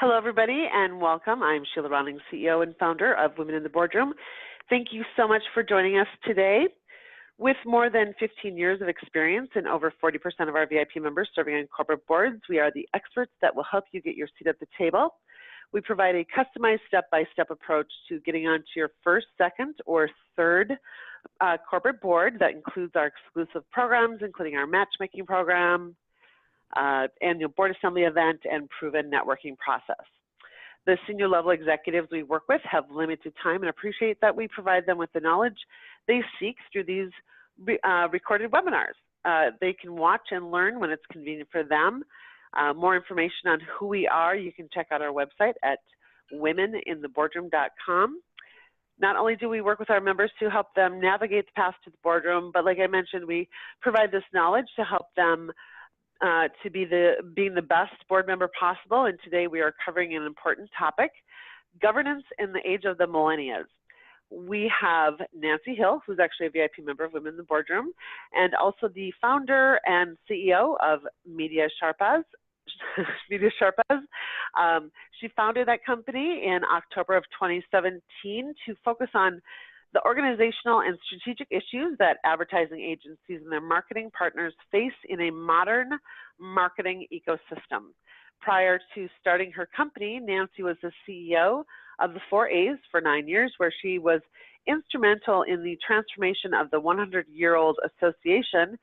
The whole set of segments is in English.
Hello, everybody, and welcome. I'm Sheila Ronning, CEO and founder of Women in the Boardroom. Thank you so much for joining us today. With more than 15 years of experience and over 40% of our VIP members serving on corporate boards, we are the experts that will help you get your seat at the table. We provide a customized step-by-step approach to getting onto your first, second, or third corporate board that includes our exclusive programs, including our matchmaking program, annual board assembly event, and proven networking process. The senior level executives we work with have limited time and appreciate that we provide them with the knowledge they seek through these recorded webinars. They can watch and learn when it's convenient for them. More information on who we are, you can check out our website at womenintheboardroom.com. Not only do we work with our members to help them navigate the path to the boardroom, but like I mentioned, we provide this knowledge to help them to be being the best board member possible. And today we are covering an important topic, governance in the age of the millennials. We have Nancy Hill, who's actually a VIP member of Women in the Boardroom, and also the founder and CEO of Media Sharpas. She founded that company in October of 2017 to focus on the organizational and strategic issues that advertising agencies and their marketing partners face in a modern marketing ecosystem. Prior to starting her company, Nancy was the CEO of the 4As for 9 years, where she was instrumental in the transformation of the 100-year-old association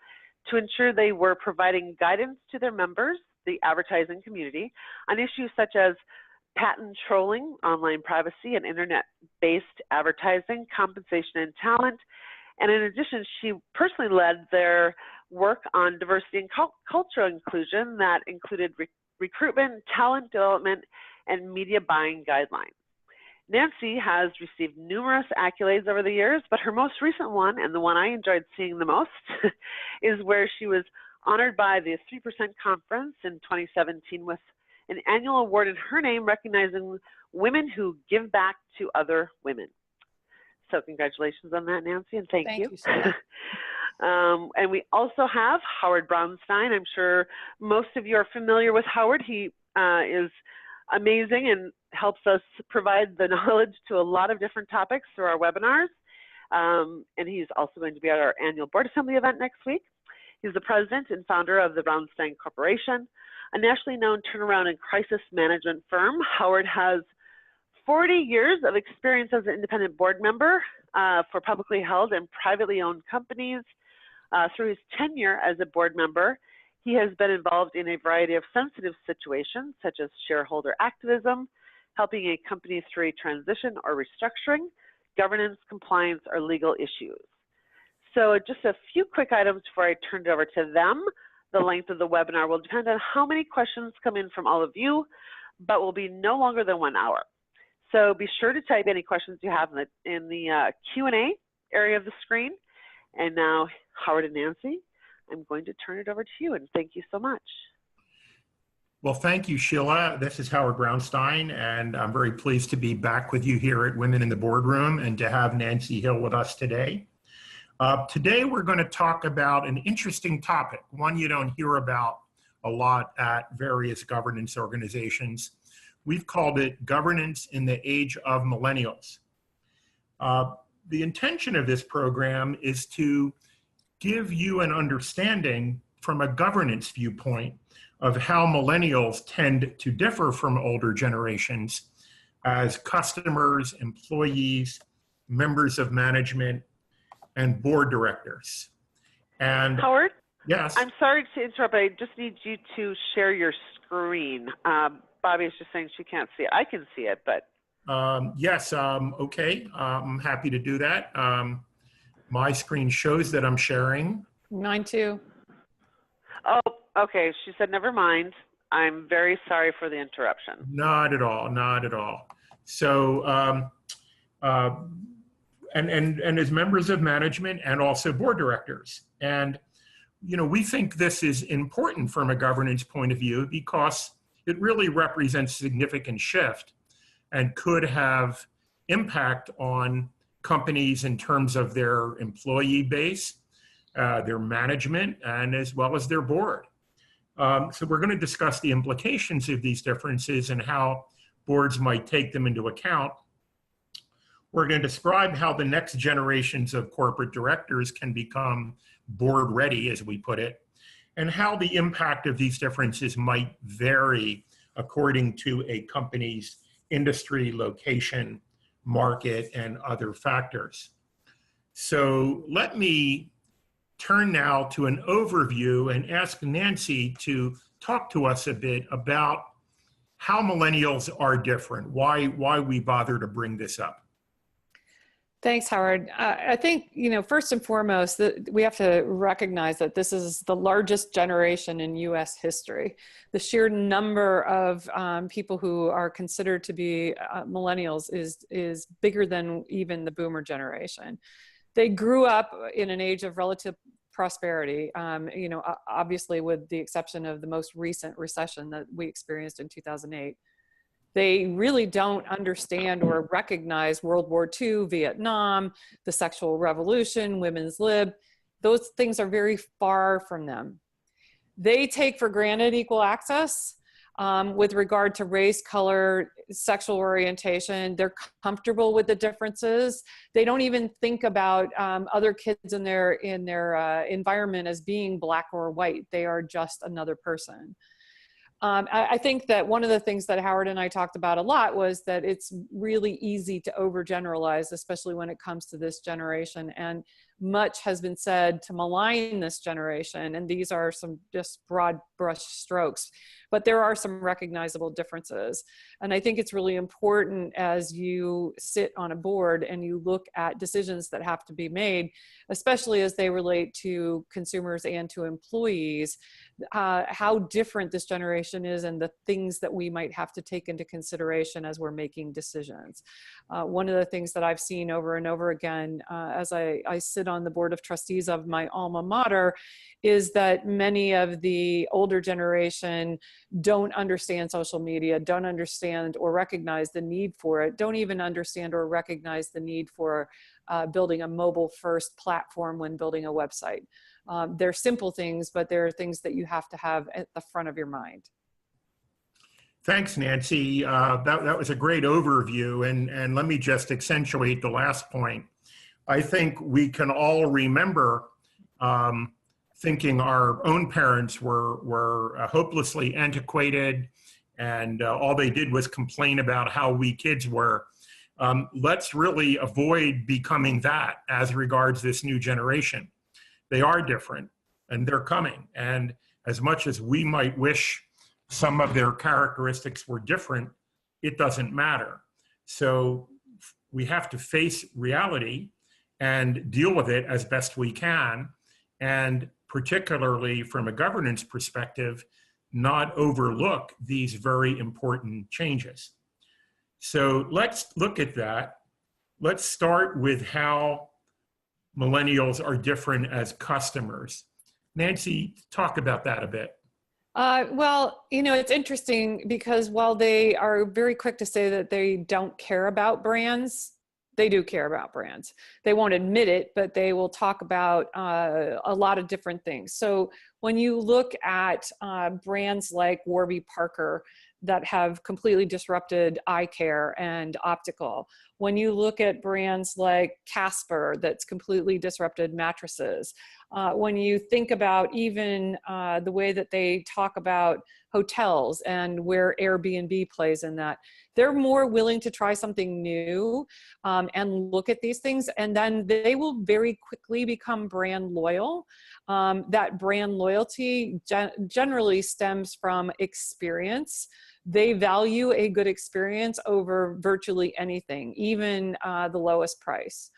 to ensure they were providing guidance to their members, the advertising community, on issues such as patent trolling, online privacy, and internet-based advertising, compensation, and talent. And in addition, she personally led their work on diversity and cultural inclusion that included recruitment, talent development, and media buying guidelines. Nancy has received numerous accolades over the years, but her most recent one, and the one I enjoyed seeing the most, is where she was honored by the 3% Conference in 2017 with an annual award in her name recognizing women who give back to other women. So congratulations on that, Nancy, and thank you. So much. And we also have Howard Brownstein. I'm sure most of you are familiar with Howard. He is amazing and helps us provide the knowledge to a lot of different topics through our webinars. And he's also going to be at our annual board assembly event next week. He's the president and founder of the Brownstein Corporation, a nationally known turnaround and crisis management firm. Howard has 40 years of experience as an independent board member for publicly held and privately owned companies. Through his tenure as a board member, he has been involved in a variety of sensitive situations, such as shareholder activism, helping a company through a transition or restructuring, governance, compliance, or legal issues. So just a few quick items before I turn it over to them. The length of the webinar will depend on how many questions come in from all of you, but will be no longer than 1 hour. So be sure to type any questions you have in the Q&A area of the screen. And now, Howard and Nancy, I'm going to turn it over to you, and thank you so much. Well, thank you, Sheila. This is Howard Brownstein, and I'm very pleased to be back with you here at Women in the Boardroom and to have Nancy Hill with us today. Today, we're going to talk about an interesting topic, one you don't hear about a lot at various governance organizations. We've called it Governance in the Age of Millennials. The intention of this program is to give you an understanding from a governance viewpoint of how millennials tend to differ from older generations as customers, employees, members of management, and board directors. And Howard? Yes. I'm sorry to interrupt, but I just need you to share your screen. Bobby is just saying she can't see it. I can see it, but. Yes, okay. I'm happy to do that. My screen shows that I'm sharing. Mine too. Oh, okay. She said, never mind. I'm very sorry for the interruption. Not at all, not at all. So, and as members of management and also board directors. And, you know, we think this is important from a governance point of view because it really represents a significant shift and could have impact on companies in terms of their employee base, their management, and as well as their board. So we're going to discuss the implications of these differences and how boards might take them into account. We're going to describe how the next generations of corporate directors can become board ready, as we put it, and how the impact of these differences might vary according to a company's industry, location, market, and other factors. So let me turn now to an overview and ask Nancy to talk to us a bit about how millennials are different, why we bother to bring this up. Thanks, Howard. I think, first and foremost, that we have to recognize that this is the largest generation in U.S. history. The sheer number of people who are considered to be millennials is bigger than even the boomer generation. They grew up in an age of relative prosperity, obviously with the exception of the most recent recession that we experienced in 2008. They really don't understand or recognize World War II, Vietnam, the sexual revolution, women's lib. Those things are very far from them. They take for granted equal access with regard to race, color, sexual orientation. They're comfortable with the differences. They don't even think about other kids in their environment as being black or white. They are just another person. I think that one of the things that Howard and I talked about a lot was that it's really easy to overgeneralize, especially when it comes to this generation. And much has been said to malign this generation. And these are some just broad brush strokes, but there are some recognizable differences. And I think it's really important as you sit on a board and you look at decisions that have to be made, especially as they relate to consumers and to employees, how different this generation is and the things that we might have to take into consideration as we're making decisions. One of the things that I've seen over and over again as I sit on the board of trustees of my alma mater is that many of the older generation don't understand social media, don't understand or recognize the need for it, don't even understand or recognize the need for building a mobile first platform when building a website. They're simple things, but there are things that you have to have at the front of your mind. Thanks, Nancy. That was a great overview. And let me just accentuate the last point. I think we can all remember thinking our own parents were hopelessly antiquated and all they did was complain about how we kids were. Let's really avoid becoming that as regards this new generation. They are different and they're coming. And as much as we might wish some of their characteristics were different, it doesn't matter. So we have to face reality and deal with it as best we can. And particularly from a governance perspective, not overlook these very important changes. So let's look at that. Let's start with how millennials are different as customers. Nancy, talk about that a bit. Well, it's interesting because while they are very quick to say that they don't care about brands, they do care about brands. They won't admit it, but they will talk about a lot of different things. So when you look at brands like Warby Parker that have completely disrupted eye care and optical, when you look at brands like Casper that's completely disrupted mattresses, when you think about even the way that they talk about hotels and where Airbnb plays in that, they're more willing to try something new and look at these things, and then they will very quickly become brand loyal. That brand loyalty generally stems from experience. They value a good experience over virtually anything, even the lowest price.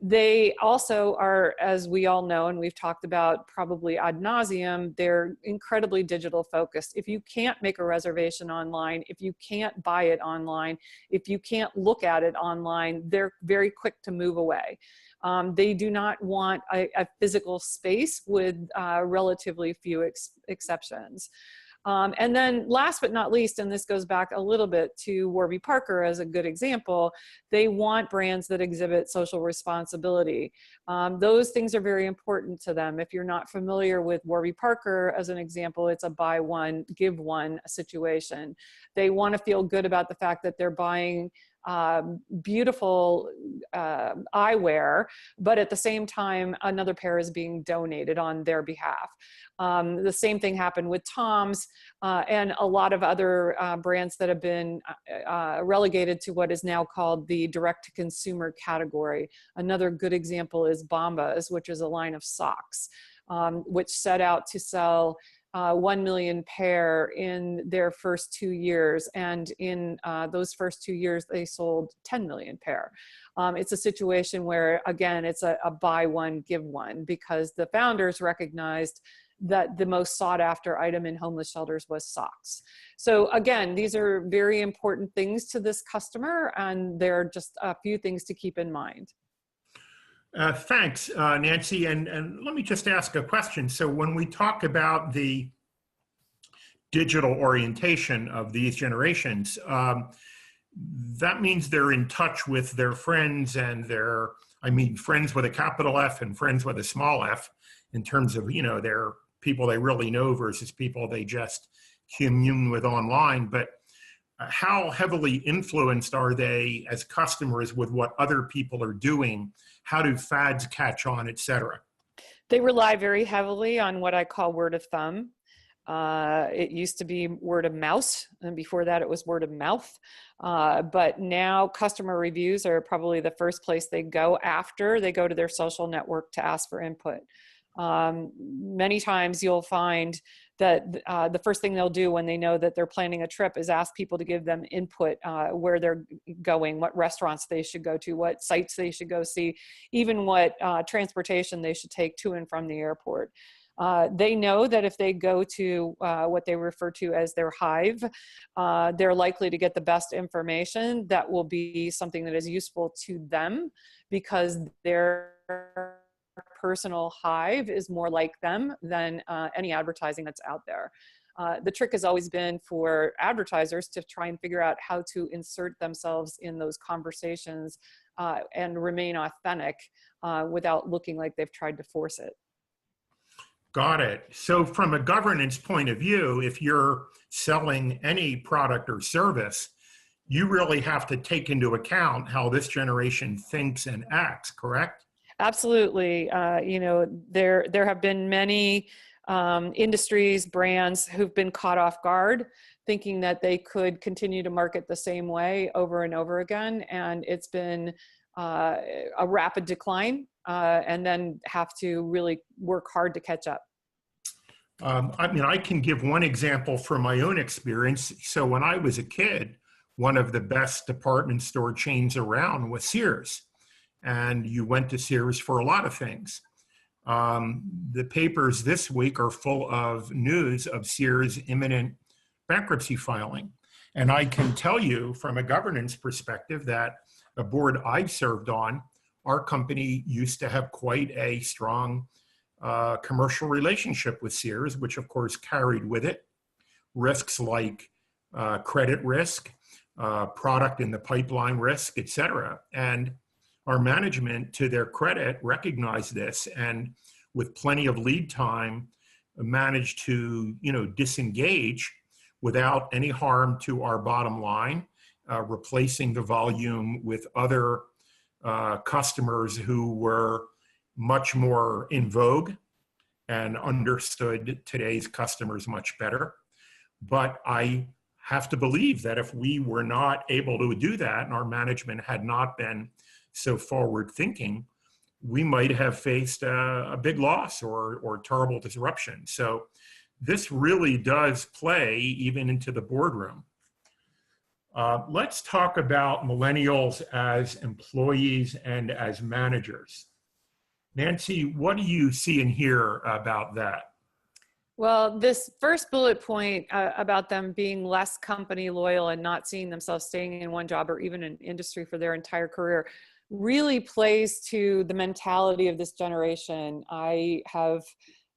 They also are, as we all know, and we've talked about probably ad nauseum, they're incredibly digital focused. If you can't make a reservation online, if you can't buy it online, if you can't look at it online, they're very quick to move away. They do not want a physical space with relatively few exceptions. And then last but not least, and this goes back a little bit to Warby Parker as a good example, they want brands that exhibit social responsibility. Those things are very important to them. If you're not familiar with Warby Parker, as an example, it's a buy one, give one situation. They want to feel good about the fact that they're buying beautiful eyewear, but at the same time, another pair is being donated on their behalf. The same thing happened with Tom's and a lot of other brands that have been relegated to what is now called the direct-to-consumer category. Another good example is Bombas, which is a line of socks, which set out to sell 1 million pair in their first 2 years. And in those first 2 years, they sold 10 million pair. It's a situation where, again, it's a buy one, give one, because the founders recognized that the most sought after item in homeless shelters was socks. So again, these are very important things to this customer, and they're just a few things to keep in mind. Thanks, Nancy. And let me just ask a question. So when we talk about the digital orientation of these generations, that means they're in touch with their friends and their, I mean, friends with a capital F and friends with a small f, in terms of, you know, their people they really know versus people they just commune with online. But how heavily influenced are they as customers with what other people are doing? How do fads catch on, et cetera? They rely very heavily on what I call word of thumb. It used to be word of mouse, and before that it was word of mouth. But now customer reviews are probably the first place they go after they go to their social network to ask for input. Many times you'll find that the first thing they'll do when they know that they're planning a trip is ask people to give them input where they're going, what restaurants they should go to, what sites they should go see, even what transportation they should take to and from the airport. They know that if they go to what they refer to as their hive, they're likely to get the best information that will be something that is useful to them, because their personal hive is more like them than any advertising that's out there. The trick has always been for advertisers to try and figure out how to insert themselves in those conversations and remain authentic without looking like they've tried to force it. Got it. So from a governance point of view, if you're selling any product or service, you really have to take into account how this generation thinks and acts, correct? Absolutely. You know, there have been many industries, brands who've been caught off guard, thinking that they could continue to market the same way over and over again. And it's been a rapid decline, and then have to really work hard to catch up. I mean, I can give one example from my own experience. So when I was a kid, one of the best department store chains around was Sears. And you went to Sears for a lot of things. The papers this week are full of news of Sears' imminent bankruptcy filing. And I can tell you from a governance perspective that a board I've served on, our company used to have quite a strong commercial relationship with Sears, which of course carried with it risks like credit risk, product in the pipeline risk, et cetera. And our management, to their credit, recognized this, and with plenty of lead time, managed to, you know, disengage without any harm to our bottom line, replacing the volume with other customers who were much more in vogue and understood today's customers much better. But I have to believe that if we were not able to do that and our management had not been so forward thinking, we might have faced a big loss or terrible disruption. So this really does play even into the boardroom. Let's talk about millennials as employees and as managers. Nancy, what do you see and hear about that? Well, this first bullet point about them being less company loyal and not seeing themselves staying in one job or even an industry for their entire career really plays to the mentality of this generation. I have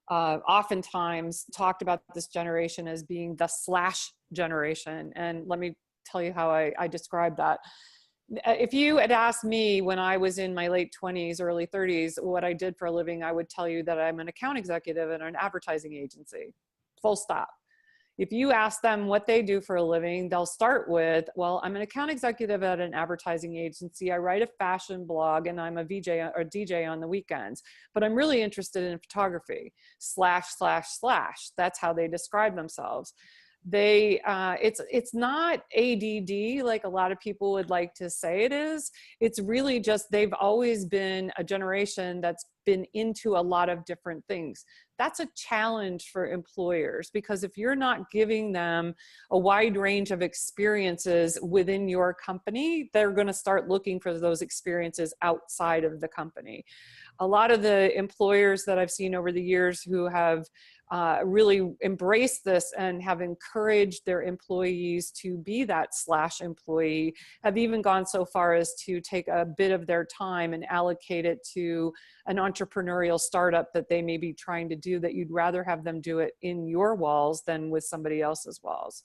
oftentimes talked about this generation as being the slash generation. And let me tell you how I describe that. If you had asked me when I was in my late 20s, early 30s, what I did for a living, I would tell you that I'm an account executive at an advertising agency, full stop. If you ask them what they do for a living, they'll start with, well, I'm an account executive at an advertising agency. I write a fashion blog and I'm a VJ or DJ on the weekends, but I'm really interested in photography, slash, slash, slash. That's how they describe themselves. It's not ADD like a lot of people would like to say it is. It's really just, they've always been a generation that's been into a lot of different things. That's a challenge for employers, because if you're not giving them a wide range of experiences within your company, they're going to start looking for those experiences outside of the company. A lot of the employers that I've seen over the years who have really embraced this and have encouraged their employees to be that slash employee have even gone so far as to take a bit of their time and allocate it to an entrepreneurial startup that they may be trying to do, that you'd rather have them do it in your walls than with somebody else's walls.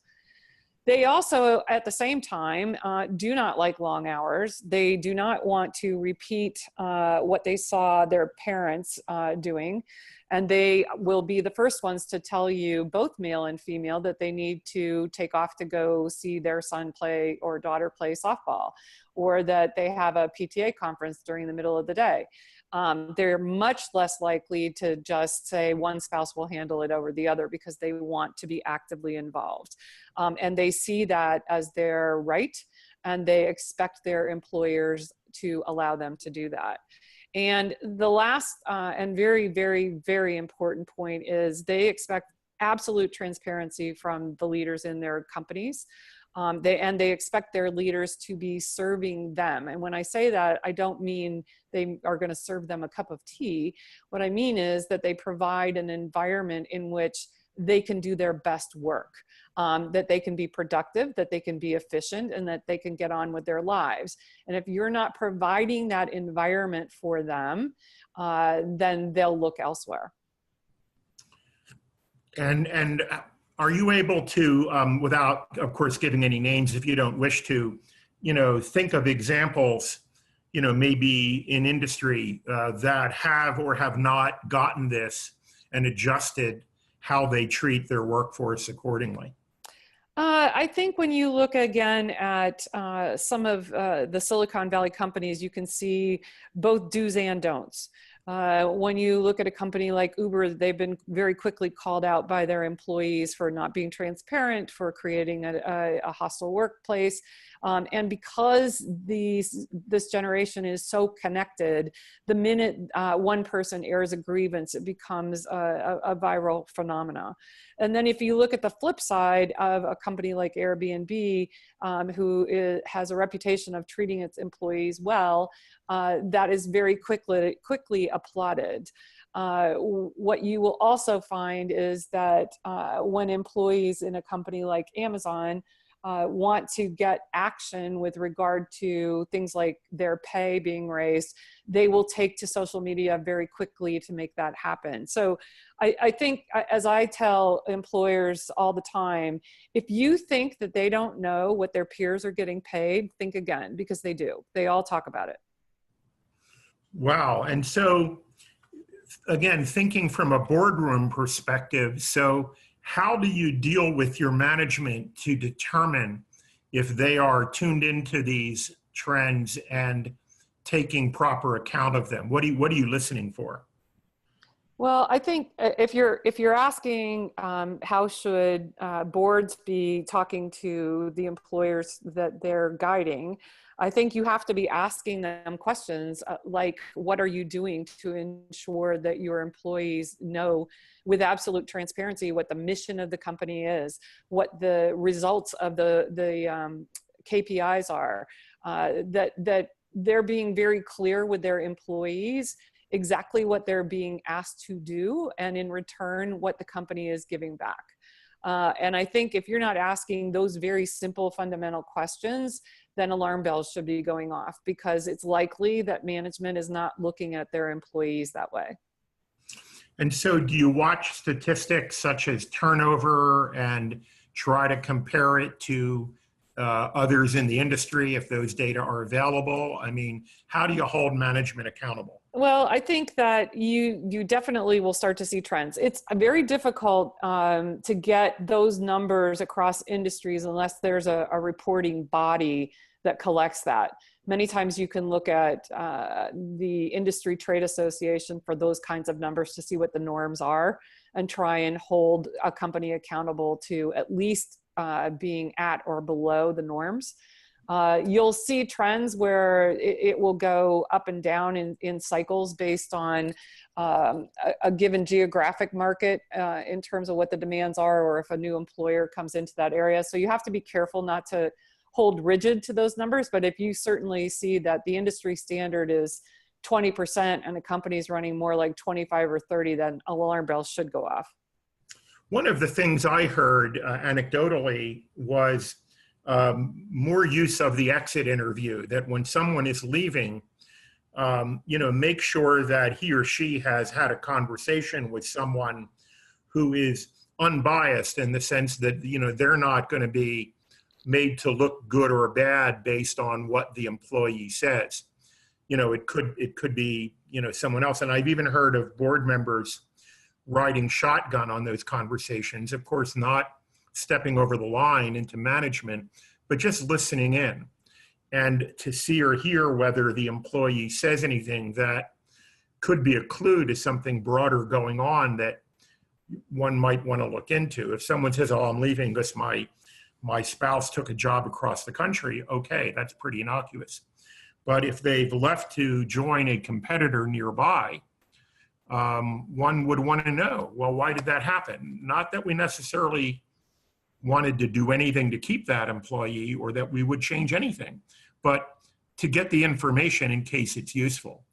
They also, at the same time, do not like long hours. They do not want to repeat what they saw their parents doing. And they will be the first ones to tell you, both male and female, that they need to take off to go see their son play or daughter play softball, or that they have a PTA conference during the middle of the day. They're much less likely to just say one spouse will handle it over the other, because they want to be actively involved. And they see that as their right, and they expect their employers to allow them to do that. And the last and very, very, very important point is they expect absolute transparency from the leaders in their companies. They expect their leaders to be serving them. And when I say that, I don't mean they are going to serve them a cup of tea. What I mean is that they provide an environment in which they can do their best work, that they can be productive, that they can be efficient, and that they can get on with their lives. And if you're not providing that environment for them, then they'll look elsewhere. And are you able to, without, of course, giving any names if you don't wish to, think of examples, maybe in industry that have or have not gotten this and adjusted how they treat their workforce accordingly? I think when you look again at some of the Silicon Valley companies, you can see both do's and don'ts. When you look at a company like Uber, they've been very quickly called out by their employees for not being transparent, for creating a hostile workplace. And because this generation is so connected, the minute one person airs a grievance, it becomes a viral phenomena. And then if you look at the flip side of a company like Airbnb, who has a reputation of treating its employees well, that is very quickly applauded. What you will also find is that when employees in a company like Amazon want to get action with regard to things like their pay being raised, they will take to social media very quickly to make that happen. So I think, as I tell employers all the time, if you think that they don't know what their peers are getting paid, think again, because they do. They all talk about it. Wow. And so, again, thinking from a boardroom perspective, so how do you deal with your management to determine if they are tuned into these trends and taking proper account of them? What are you listening for? Well, I think if you're asking how should boards be talking to the employers that they're guiding, I think you have to be asking them questions like, what are you doing to ensure that your employees know with absolute transparency what the mission of the company is, what the results of the KPIs are, that they're being very clear with their employees exactly what they're being asked to do, and in return, what the company is giving back. And I think if you're not asking those very simple fundamental questions, then alarm bells should be going off, because it's likely that management is not looking at their employees that way. And so do you watch statistics such as turnover and try to compare it to others in the industry if those data are available? I mean, how do you hold management accountable? Well, I think that you definitely will start to see trends. It's very difficult to get those numbers across industries unless there's a reporting body that collects that. Many times you can look at the industry trade association for those kinds of numbers to see what the norms are and try and hold a company accountable to at least being at or below the norms. You'll see trends where it will go up and down in cycles based on a given geographic market in terms of what the demands are, or if a new employer comes into that area. So you have to be careful not to hold rigid to those numbers. But if you certainly see that the industry standard is 20% and the company's running more like 25 or 30, then alarm bells should go off. One of the things I heard anecdotally was more use of the exit interview, that when someone is leaving, make sure that he or she has had a conversation with someone who is unbiased in the sense that, they're not going to be made to look good or bad based on what the employee says. It could be, someone else. And I've even heard of board members riding shotgun on those conversations, of course, not stepping over the line into management, but just listening in and to see or hear whether the employee says anything that could be a clue to something broader going on that one might want to look into. If someone says, "Oh, I'm leaving because my spouse took a job across the country," okay, that's pretty innocuous. But if they've left to join a competitor nearby, one would want to know, well, why did that happen? Not that we necessarily wanted to do anything to keep that employee or that we would change anything, but to get the information in case it's useful.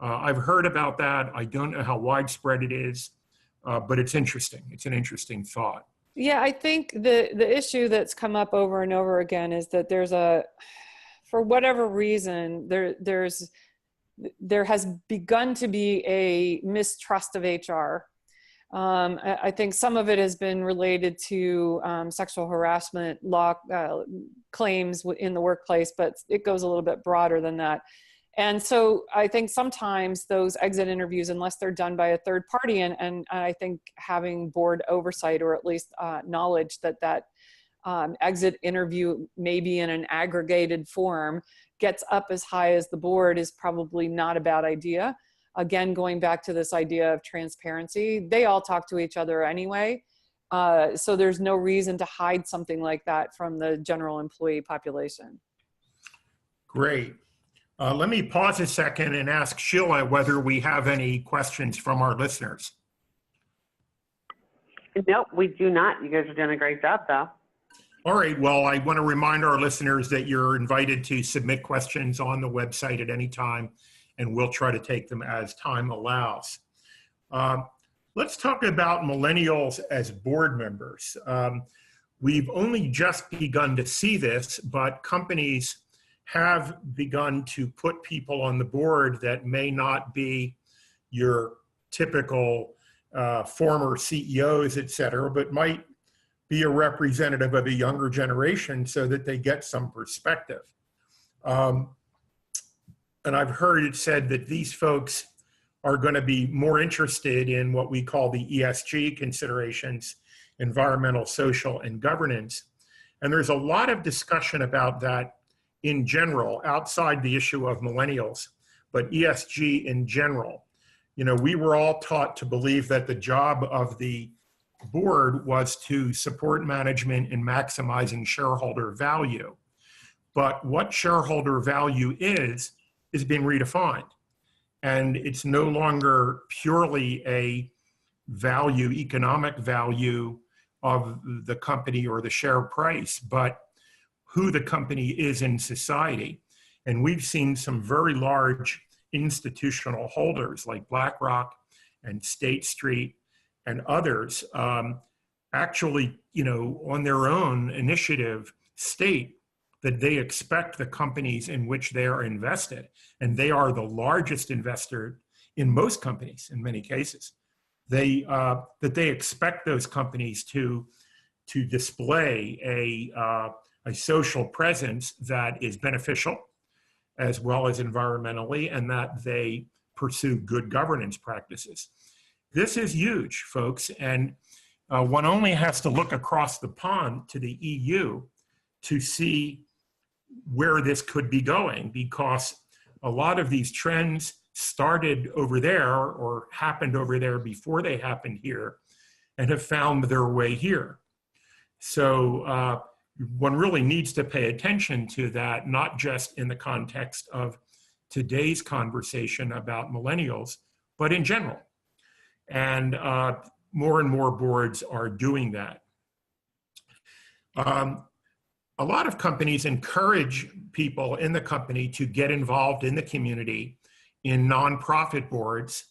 I've heard about that. I don't know how widespread it is, but it's interesting. It's an interesting thought. Yeah, I think the issue that's come up over and over again is that for whatever reason, there has begun to be a mistrust of HR. I think some of it has been related to sexual harassment law claims in the workplace, but it goes a little bit broader than that. And so I think sometimes those exit interviews, unless they're done by a third party, and I think having board oversight or at least knowledge that exit interview may be in an aggregated form, gets up as high as the board is probably not a bad idea. Again, going back to this idea of transparency, they all talk to each other anyway. So there's no reason to hide something like that from the general employee population. Great. Let me pause a second and ask Sheila whether we have any questions from our listeners. Nope, we do not. You guys are doing a great job, though. All right. Well, I want to remind our listeners that you're invited to submit questions on the website at any time, and we'll try to take them as time allows. Let's talk about millennials as board members. We've only just begun to see this, but companies have begun to put people on the board that may not be your typical former CEOs, et cetera, but might be a representative of a younger generation so that they get some perspective. And I've heard it said that these folks are going to be more interested in what we call the ESG considerations, environmental, social, and governance. And there's a lot of discussion about that in general, outside the issue of millennials, but ESG in general. We were all taught to believe that the job of the board was to support management in maximizing shareholder value. But what shareholder value is being redefined. And it's no longer purely a value, economic value of the company or the share price, but who the company is in society. And we've seen some very large institutional holders like BlackRock and State Street and others actually, on their own initiative state that they expect the companies in which they are invested, and they are the largest investor in most companies in many cases, that they expect those companies to display a social presence that is beneficial as well as environmentally, and that they pursue good governance practices. This is huge, folks, and one only has to look across the pond to the EU to see where this could be going, because a lot of these trends started over there or happened over there before they happened here and have found their way here. So one really needs to pay attention to that, not just in the context of today's conversation about millennials, but in general. And more and more boards are doing that. A lot of companies encourage people in the company to get involved in the community in nonprofit boards,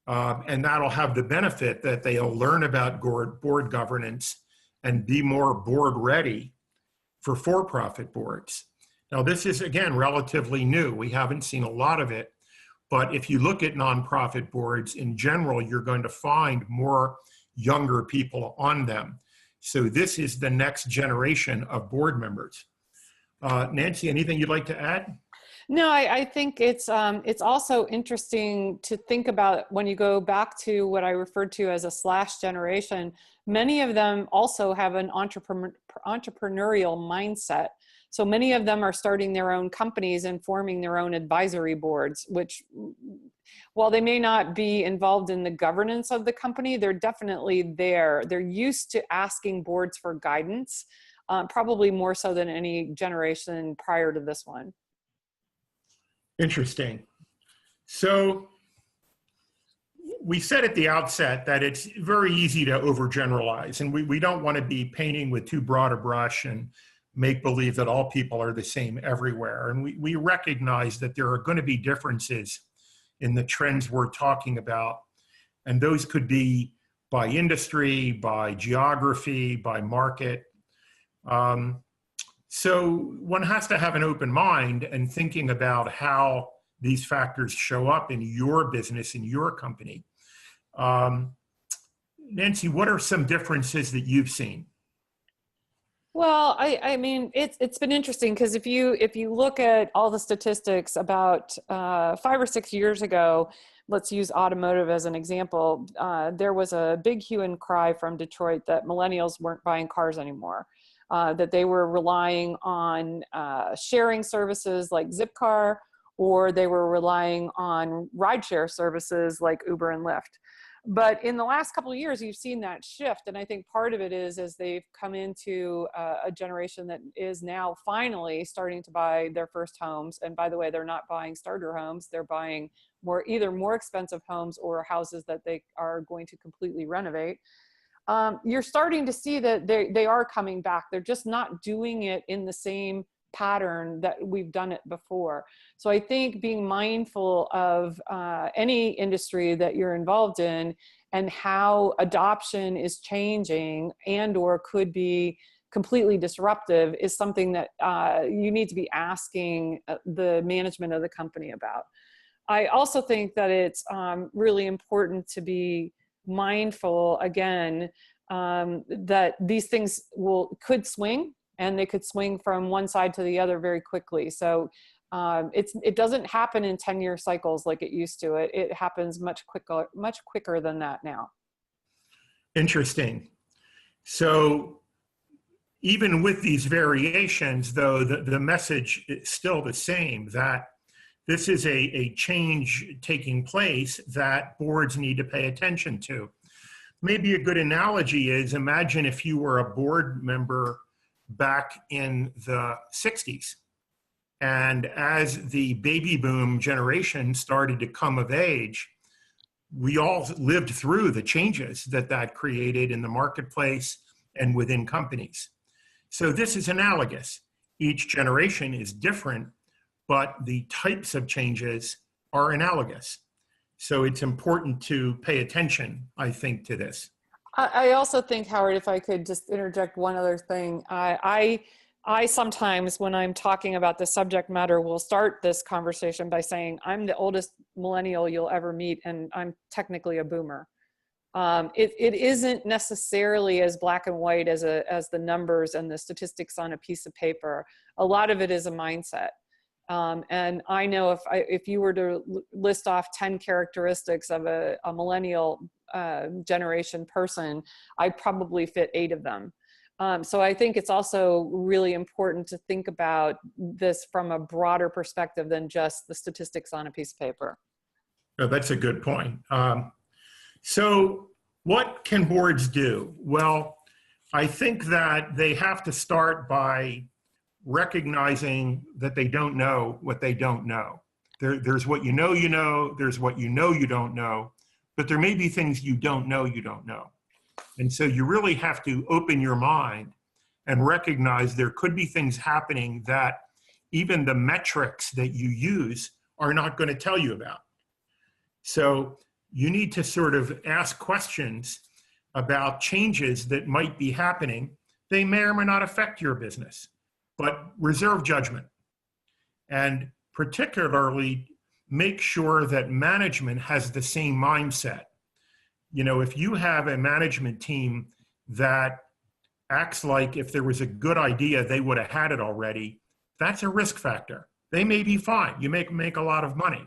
and that'll have the benefit that they'll learn about board governance and be more board ready for-profit boards. Now, this is, again, relatively new. We haven't seen a lot of it, but if you look at nonprofit boards in general, you're going to find more younger people on them. So this is the next generation of board members. Nancy, anything you'd like to add? No, I think it's also interesting to think about when you go back to what I referred to as a slash generation. Many of them also have an entrepreneurial mindset. So many of them are starting their own companies and forming their own advisory boards, which, while they may not be involved in the governance of the company, they're definitely there. They're used to asking boards for guidance, probably more so than any generation prior to this one. Interesting. So we said at the outset that it's very easy to overgeneralize, and we don't want to be painting with too broad a brush and make believe that all people are the same everywhere. And we recognize that there are going to be differences in the trends we're talking about, and those could be by industry, by geography, by market. So one has to have an open mind and thinking about how these factors show up in your business, in your company. Nancy, what are some differences that you've seen? Well, I mean, it's been interesting because if you look at all the statistics about 5 or 6 years ago, let's use automotive as an example, there was a big hue and cry from Detroit that millennials weren't buying cars anymore, that they were relying on sharing services like Zipcar, or they were relying on rideshare services like Uber and Lyft. But in the last couple of years, you've seen that shift. And I think part of it is as they've come into a generation that is now finally starting to buy their first homes. And by the way, they're not buying starter homes. They're buying either more expensive homes or houses that they are going to completely renovate. You're starting to see that they are coming back. They're just not doing it in the same pattern that we've done it before. So I think being mindful of any industry that you're involved in and how adoption is changing and or could be completely disruptive is something that you need to be asking the management of the company about. I also think that it's really important to be mindful, again, that these things could swing, and they could swing from one side to the other very quickly. So it doesn't happen in 10-year cycles like it used to. It happens much quicker than that now. Interesting. So even with these variations, though, the message is still the same, that this is a change taking place that boards need to pay attention to. Maybe a good analogy is, imagine if you were a board member back in the 60s. And as the baby boom generation started to come of age, we all lived through the changes that created in the marketplace and within companies. So this is analogous. Each generation is different, but the types of changes are analogous. So it's important to pay attention, I think, to this. I also think, Howard, if I could just interject one other thing, I sometimes, when I'm talking about the subject matter, will start this conversation by saying, I'm the oldest millennial you'll ever meet, and I'm technically a boomer. It isn't necessarily as black and white as the numbers and the statistics on a piece of paper. A lot of it is a mindset. And I know if you were to list off 10 characteristics of a millennial generation person, I probably fit 8 of them. So I think it's also really important to think about this from a broader perspective than just the statistics on a piece of paper. Oh, that's a good point. So what can boards do? Well, I think that they have to start by recognizing that they don't know what they don't know. There's what you know, there's what you don't know, but there may be things you don't know. And so you really have to open your mind and recognize there could be things happening that even the metrics that you use are not going to tell you about. So you need to sort of ask questions about changes that might be happening. They may or may not affect your business, but reserve judgment. And particularly make sure that management has the same mindset. You know, if you have a management team that acts like if there was a good idea, they would have had it already, that's a risk factor. They may be fine. You make a lot of money,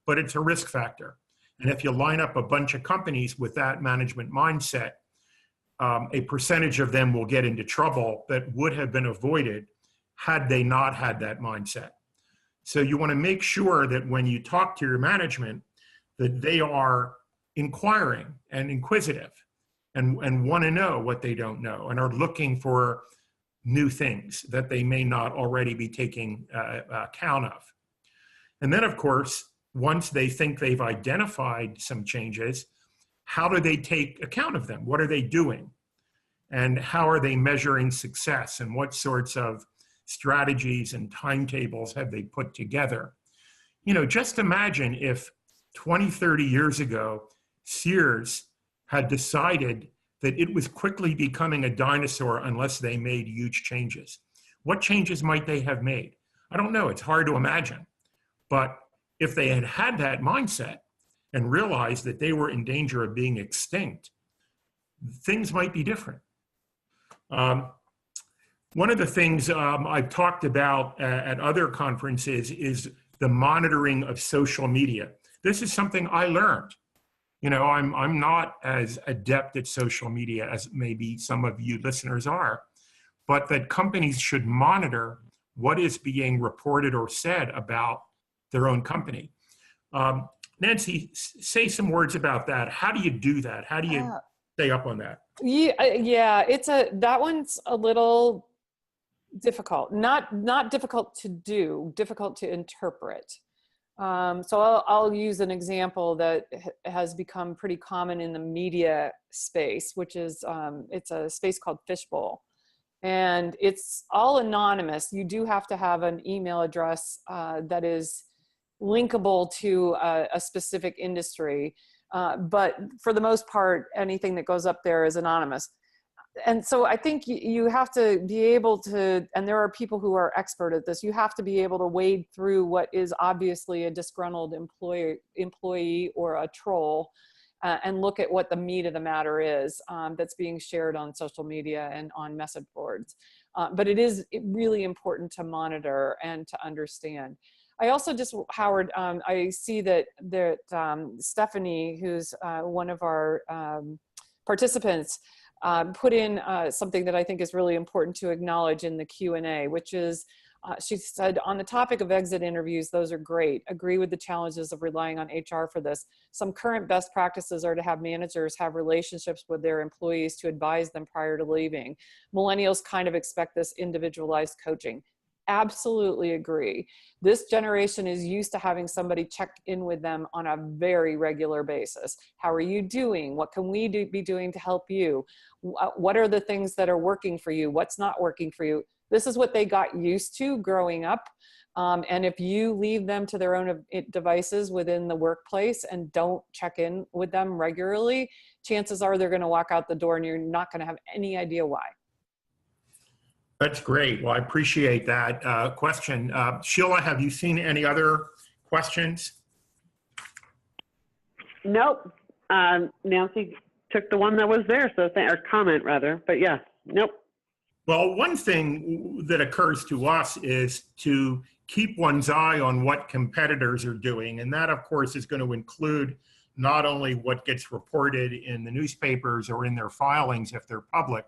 but it's a risk factor. And if you line up a bunch of companies with that management mindset, a percentage of them will get into trouble that would have been avoided had they not had that mindset. So you want to make sure that when you talk to your management, that they are inquiring and inquisitive and want to know what they don't know and are looking for new things that they may not already be taking account of. And then, of course, once they think they've identified some changes, how do they take account of them? What are they doing? And how are they measuring success? And what sorts of strategies and timetables have they put together? You know, just imagine if 20, 30 years ago, Sears had decided that it was quickly becoming a dinosaur unless they made huge changes. What changes might they have made? I don't know, it's hard to imagine. But if they had had that mindset and realized that they were in danger of being extinct, things might be different. One of the things I've talked about at other conferences is the monitoring of social media. This is something I learned. You know, I'm not as adept at social media as maybe some of you listeners are, but that companies should monitor what is being reported or said about their own company. Nancy, say some words about that. How do you do that? How do you stay up on that? Yeah, that one's a little difficult. Not difficult to do, difficult to interpret. So I'll use an example that has become pretty common in the media space, which is it's a space called Fishbowl. And it's all anonymous. You do have to have an email address that is linkable to a specific industry. But for the most part, anything that goes up there is anonymous. And so I think you have to be able to, and there are people who are expert at this, you have to be able to wade through what is obviously a disgruntled employee or a troll and look at what the meat of the matter is that's being shared on social media and on message boards. But it is really important to monitor and to understand. I also just, Howard, I see that Stephanie, who's one of our participants, put in something that I think is really important to acknowledge in the Q&A, which is, she said, on the topic of exit interviews, those are great. Agree with the challenges of relying on HR for this. Some current best practices are to have managers have relationships with their employees to advise them prior to leaving. Millennials kind of expect this individualized coaching. Absolutely agree. This generation is used to having somebody check in with them on a very regular basis. How are you doing? What can we be doing to help you? What are the things that are working for you? What's not working for you? This is what they got used to growing up. And if you leave them to their own devices within the workplace and don't check in with them regularly, chances are they're going to walk out the door and you're not going to have any idea why. That's great. Well, I appreciate that question. Sheila, have you seen any other questions? Nope. Nancy took the one that was there, so or comment rather, but yeah, nope. Well, one thing that occurs to us is to keep one's eye on what competitors are doing. And that, of course, is going to include not only what gets reported in the newspapers or in their filings if they're public,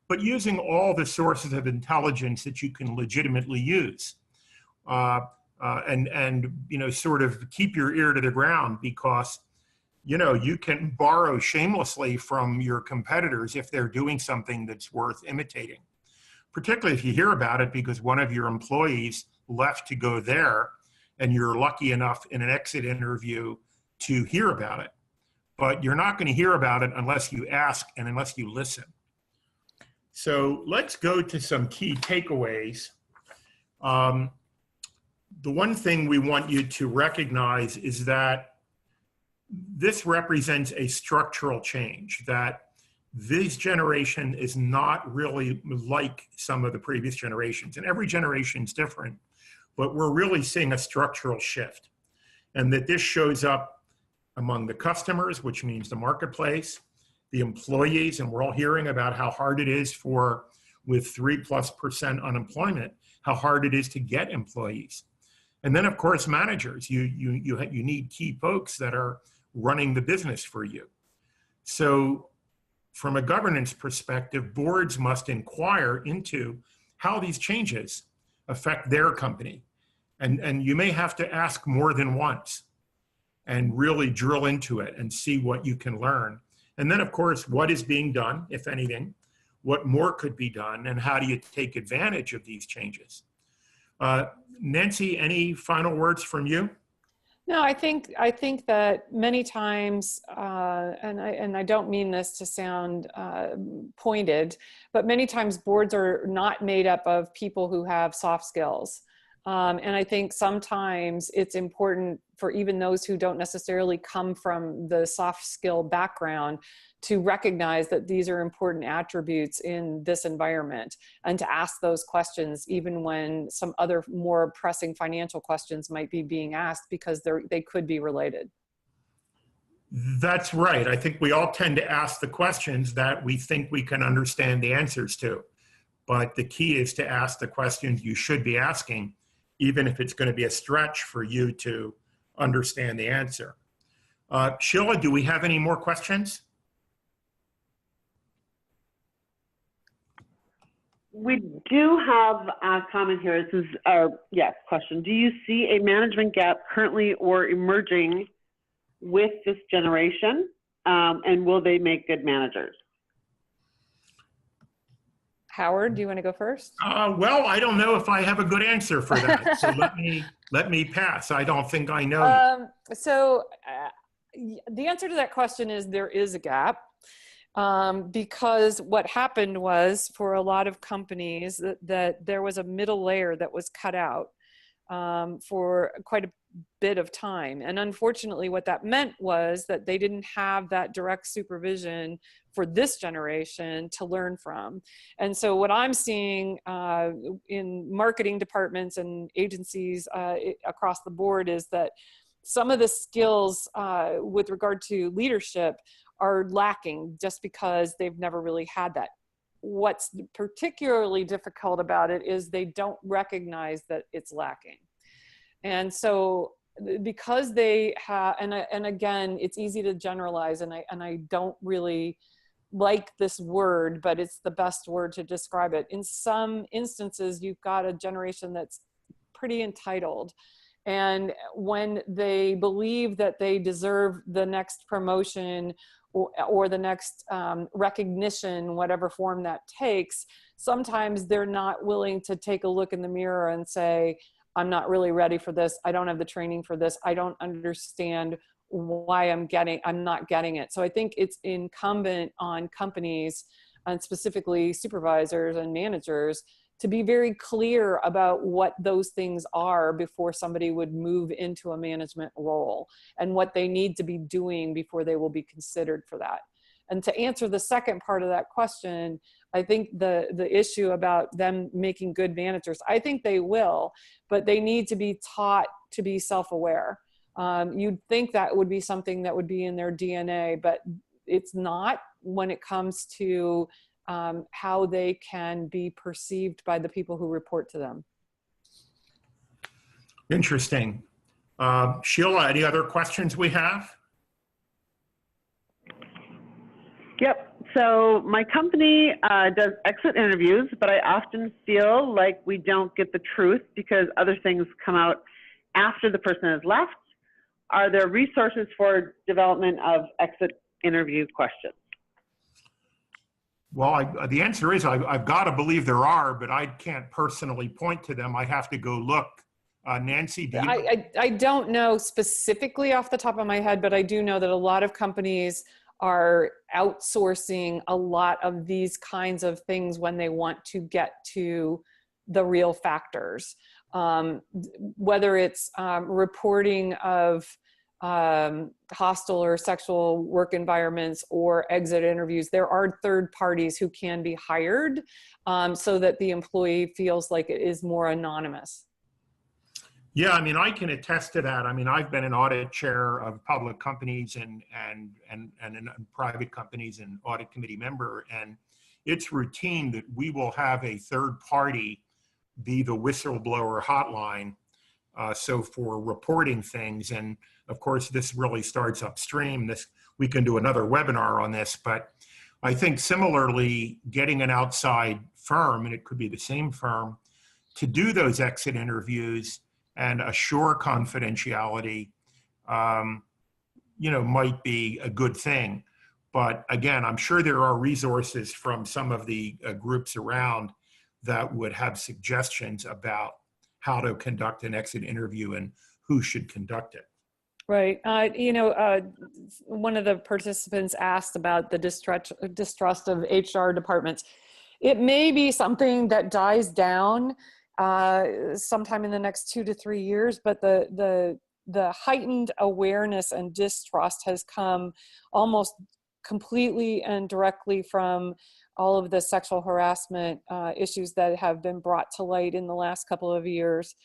but using all the sources of intelligence that you can legitimately use. And you know, sort of keep your ear to the ground, because you know, you can borrow shamelessly from your competitors if they're doing something that's worth imitating, particularly if you hear about it because one of your employees left to go there and you're lucky enough in an exit interview to hear about it. But you're not going to hear about it unless you ask and unless you listen. So let's go to some key takeaways. The one thing we want you to recognize is that this represents a structural change, that this generation is not really like some of the previous generations, and every generation is different, but we're really seeing a structural shift, and that this shows up among the customers, which means the marketplace, the employees, and we're all hearing about how hard it is for, with 3+% unemployment, how hard it is to get employees. And then of course, managers, you need key folks that are running the business for you. So from a governance perspective, boards must inquire into how these changes affect their company. And you may have to ask more than once and really drill into it and see what you can learn. And then of course, what is being done, if anything, what more could be done, and how do you take advantage of these changes? Nancy, any final words from you? No, I think that many times, and I don't mean this to sound pointed, but many times boards are not made up of people who have soft skills. And I think sometimes it's important for even those who don't necessarily come from the soft skill background to recognize that these are important attributes in this environment, and to ask those questions even when some other more pressing financial questions might be being asked, because they could be related. That's right. I think we all tend to ask the questions that we think we can understand the answers to. But the key is to ask the questions you should be asking, even if it's going to be a stretch for you to understand the answer. Sheila, do we have any more questions? We do have a comment here. This is our question. Do you see a management gap currently or emerging with this generation? And will they make good managers? Howard, do you want to go first? Well, I don't know if I have a good answer for that. So let me pass. I don't think I know. The answer to that question is there is a gap. Because what happened was, for a lot of companies, that there was a middle layer that was cut out for quite a bit of time. And unfortunately, what that meant was that they didn't have that direct supervision for this generation to learn from. And so what I'm seeing in marketing departments and agencies across the board is that some of the skills with regard to leadership are lacking just because they've never really had that. What's particularly difficult about it is they don't recognize that it's lacking. And so because they have, and again, it's easy to generalize, and I don't really like this word, but it's the best word to describe it. In some instances, you've got a generation that's pretty entitled. And when they believe that they deserve the next promotion or the next recognition, whatever form that takes, sometimes they're not willing to take a look in the mirror and say, I'm not really ready for this. I don't have the training for this. I don't understand why I'm not getting it. So I think it's incumbent on companies, and specifically supervisors and managers, to be very clear about what those things are before somebody would move into a management role, and what they need to be doing before they will be considered for that. And to answer the second part of that question, I think the issue about them making good managers, I think they will, but they need to be taught to be self-aware. You'd think that would be something that would be in their DNA, but it's not when it comes to how they can be perceived by the people who report to them. Interesting. Sheila, any other questions we have? Yep. So my company does exit interviews, but I often feel like we don't get the truth because other things come out after the person has left. Are there resources for development of exit interview questions? Well, the answer is I've got to believe there are, but I can't personally point to them. I have to go look. Nancy, do you? I don't know specifically off the top of my head, but I do know that a lot of companies are outsourcing a lot of these kinds of things when they want to get to the real factors. Whether it's reporting of hostile or sexual work environments or exit interviews, there are third parties who can be hired so that the employee feels like it is more anonymous. Yeah, I mean, I can attest to that. I mean, I've been an audit chair of public companies and private companies and audit committee member, and it's routine that we will have a third party be the whistleblower hotline. So for reporting things, and of course, this really starts upstream. We can do another webinar on this, but I think similarly, getting an outside firm, and it could be the same firm, to do those exit interviews and assure confidentiality, might be a good thing. But again, I'm sure there are resources from some of the groups around that would have suggestions about how to conduct an exit interview and who should conduct it. Right. One of the participants asked about the distrust of HR departments. It may be something that dies down sometime in the next 2 to 3 years, but the heightened awareness and distrust has come almost completely and directly from all of the sexual harassment issues that have been brought to light in the last couple of years.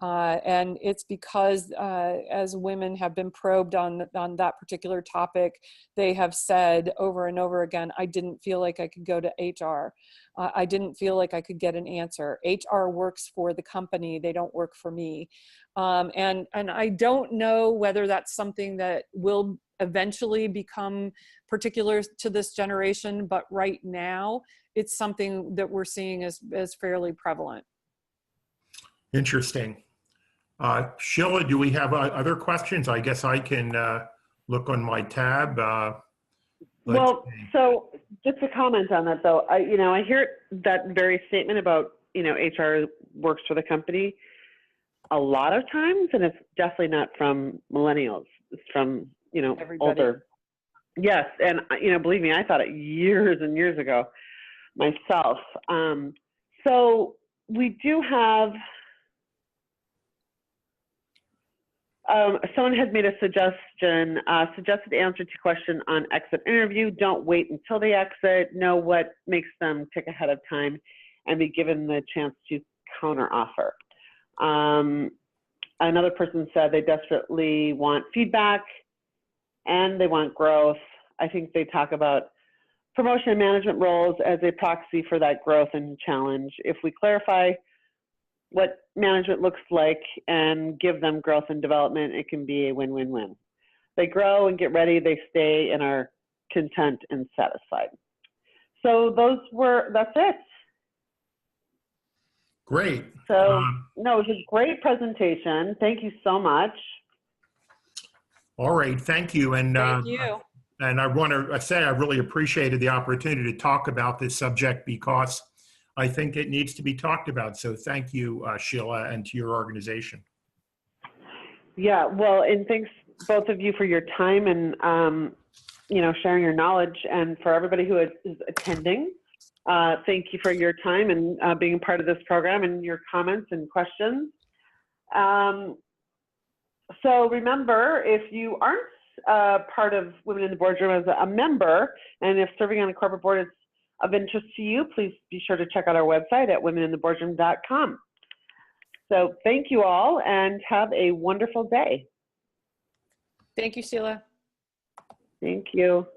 And it's because as women have been probed on that particular topic, they have said over and over again, I didn't feel like I could go to HR. I didn't feel like I could get an answer. HR works for the company. They don't work for me. And I don't know whether that's something that will eventually become particular to this generation, but right now it's something that we're seeing as fairly prevalent. Interesting. Sheila, do we have other questions? I guess I can look on my tab. So just to comment on that though, I hear that very statement about, HR works for the company a lot of times, and it's definitely not from millennials. It's from, Everybody. older. Yes. And, believe me, I thought it years and years ago myself. So we do have, someone had made a suggestion, suggested answer to question on exit interview. Don't wait until they exit. Know what makes them tick ahead of time and be given the chance to counter offer. Another person said they desperately want feedback and they want growth. I think they talk about promotion and management roles as a proxy for that growth and challenge. If we clarify what management looks like and give them growth and development, it can be a win-win-win. They grow and get ready, they stay and are content and satisfied. So that's it. Great. So no, it was a great presentation. Thank you so much. All right, thank you. And Thank you. And I want to say I really appreciated the opportunity to talk about this subject because I think it needs to be talked about. So thank you, Sheila, and to your organization. Yeah, well, and thanks both of you for your time and sharing your knowledge, and for everybody who is attending. Thank you for your time and being a part of this program and your comments and questions. So remember, if you aren't part of Women in the Boardroom as a member, and if serving on a corporate board is of interest to you, please be sure to check out our website at womenintheboardroom.com. So thank you all and have a wonderful day. Thank you, Sheila. Thank you.